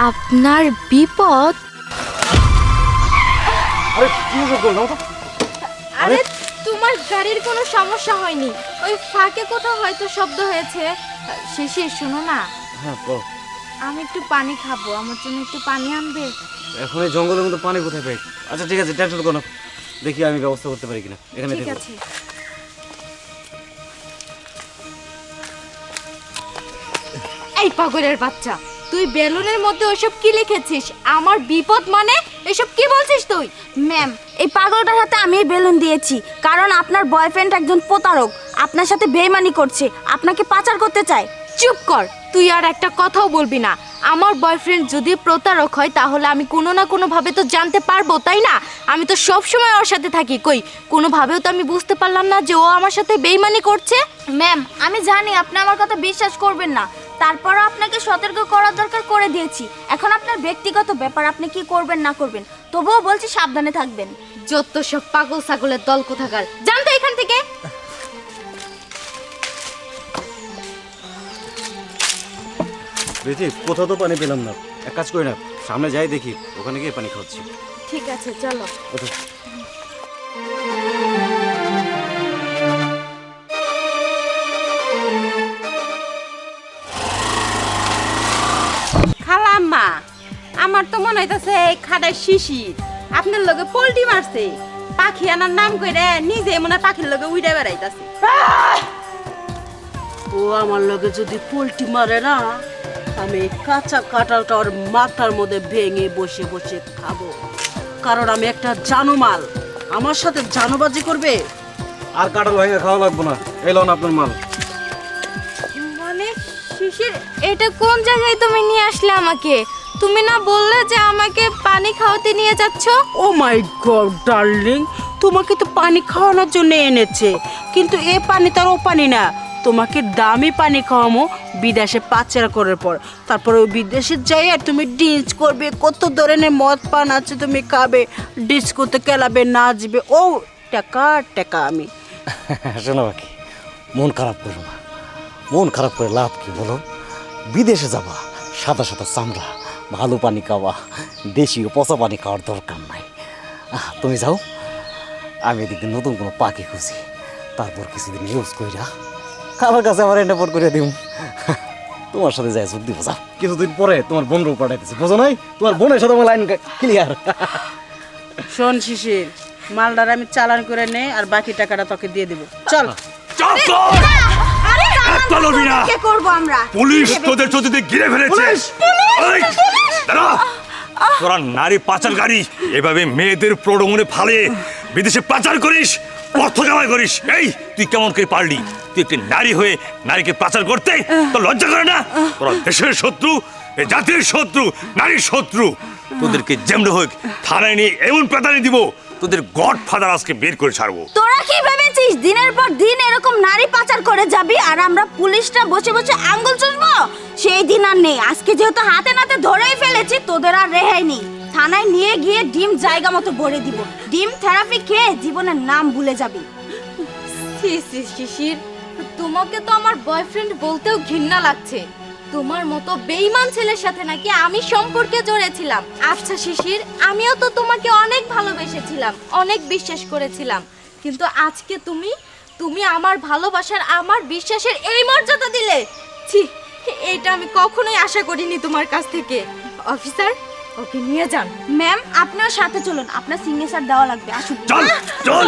আপনার বিপদ? আরে কি বলছো? আরে তোমার গাড়ির কোনো সমস্যা হয়নি, ওই ফাঁকে কোথাও হয়তো শব্দ হয়েছে। শেষে শোনো না, হ্যাঁ বল। আমি একটু পানি খাবো, আমার জন্য একটু পানি আনবে? এখন এই জঙ্গলের মধ্যে পানি কোথায় পাই? আচ্ছা ঠিক আছে, টেনশন করো না, দেখি আমি ব্যবস্থা করতে পারি কিনা। এখানে ঠিক দেখো। আছে। এই পাগলের বাচ্চা, তুই বেলুনের মধ্যে ওইসব কি লিখেছিস? আমার বিপদ মানে এসব কি বলছিস তুই? ম্যাম, এই পাগলটার হাতে আমি এই বেলুন দিয়েছি কারণ আপনার বয়ফ্রেন্ড একজন প্রতারক, আপনার সাথে বেইমানি করছে, আপনাকে পাচার করতে চায়। চুপ কর, তুই আর একটা কথাও বলবি না। আমার বয়ফ্রেন্ড যদি প্রতারক হয় তাহলে আমি কোনো না কোনো ভাবে তো জানতে পারবো, তাই না? আমি তো সব সময় ওর সাথে থাকি, কই কোনো ভাবেও তো আমি বুঝতে পারলাম না যে ও আমার সাথে বেইমানি করছে। ম্যাম, আমি জানি আপনি আমার কথা বিশ্বাস করবেন না, তারপরও আপনাকে সতর্ক করার দরকার করে দিয়েছি। এখন আপনার ব্যক্তিগত ব্যাপার, আপনি কি করবেন না করবেন, তবুও বলছি সাবধানে থাকবেন। যত সব পাগল ছাগলের দল কোথাকার, জানতো এখান থেকে। বেশি কোথাও তো পানি পেলাম না। এক কাজ করি না, সামনে যাই দেখি, ওখানে গিয়ে পানি খাচ্ছি। ঠিক আছে, চলো। খালাম্মা, আমার তো মনে হইতাছে এই খাডার শিশির আপনার লগে পোল্টি মারছে। পাখি আনার নাম কইরে নিজে মনে হয় পাখির লগে উইড়ে বেড়াইতাছে। ও আমার লগে যদি পোল্টি মারে না, আমি এই কাঁচা কাঁঠালটা ওর মাথার মধ্যে ভেঙে বসে বসে খাবো, কারণ আমি একটা জানোমাল। আমার সাথে জানোবাজি করবে? আর কাঁঠাল ভেঙে খাওয়া লাগবো না, এই লন আপনার মাল। মানে শিশির, এটা কোন জায়গায় তুমি নিয়ে আসলে আমাকে? তুমি না বললে যে আমাকে পানি খাওয়াতে নিয়ে যাচ্ছ? ও মাই গড ডার্লিং, তোমাকে তো পানি খাওয়ানোর জন্য এনেছে, কিন্তু এ পানি তার ও পানি না। তোমাকে দামি পানি খাওয়ামো বিদেশে পাচার করার পর, তারপরে ওই বিদেশে যাই আর তুমি ডিচ করবে, কত ধরনের মদ পান আছে তুমি খাবে, ডিচ করতে কেলাবে, নাচবে। ও টাকা টাকা আমি শোনো বাকি, মন খারাপ করো না। মন খারাপ করে লাভ কি বলো? বিদেশে যাবা, সাদা সাদা চামড়া, ভালো পানি খাওয়া, দেশীয় পচা পানি খাওয়ার দরকার নাই। তুমি যাও, আমি এদিকে নতুন কোনো পাখি খুঁজি, তারপর কিছুদিন ইউজ কইরা কারোর কাছে আমার এন্টারপোর্ট করে দিব। তোমার সাথে যাই যোগ দিব। যাও, কিছুদিন পরে তোমার বোনরও পাঠাইতেছে, বুঝো নাই? তোমার বোনের সাথে আমার লাইন ক্লিয়ার। শোন শিশির, মালদার আমি চালান করে নেই আর বাকি টাকাটা তোকে দিয়ে দেবো। চল। কে করব আমরা? পুলিশ তোদের চতুর্দিকে ঘিরে ফেলেছে। এই, দাঁড়া। তোরা নারী পাচারকারী, এভাবে মেয়েদের প্রলোভনে ফালে বিদেশে পাচার করিস, অর্থ কামাই করিস। এই তুই কেমন করে পারলি? তুই একটি নারী হয়ে নারীকে পাচার করতে তোর লজ্জা করে না? তোরা দেশের শত্রু, এই জাতির শত্রু, নারীর শত্রু। তোদেরকে যেমন হোক থানায় নিয়ে এমন পেতানি দিব, তোদের গড ফাদার আজকে বের করে ছাড়বো। তোরা কি ভেবেছিস দিনের পর দিন এরকম নারী পাচার করে যাবি আর আমরা পুলিশটা বসে বসে আঙ্গুল চুষবো? সেই দিন আর নেই। আজকে যেহেতু হাতে নাতে ধরেই ফেলেছি, তোদের আর রেহাই নেই। থানায় নিয়ে গিয়ে ডিম জায়গা মতো ভরে দিব। ডিম থেরাপি খেয়ে জীবনের নাম ভুলে যাবি। শিশির, তোমাকে তো আমার বয়ফ্রেন্ড বলতেও ঘৃণা লাগছে। তোমার মতো বেঈমান ছেলের সাথে নাকি আমি সম্পর্কে জড়িয়েছিলাম। আচ্ছা শিশির, আমিও তো তোমাকে অনেক ভালোবেসেছিলাম, অনেক বিশ্বাস করেছিলাম, কিন্তু আজকে তুমি আমার ভালোবাসার, আমার বিশ্বাসের এই মর্যাদা দিলে। ছি, এটা আমি কখনোই আশা করিনি তোমার কাছ থেকে। অফিসার, ওকে নিয়ে যান। ম্যাম, আপনিও সাথে চলুন, আপনার সিগনেচার দেওয়া লাগবে। আসুন। চল চল।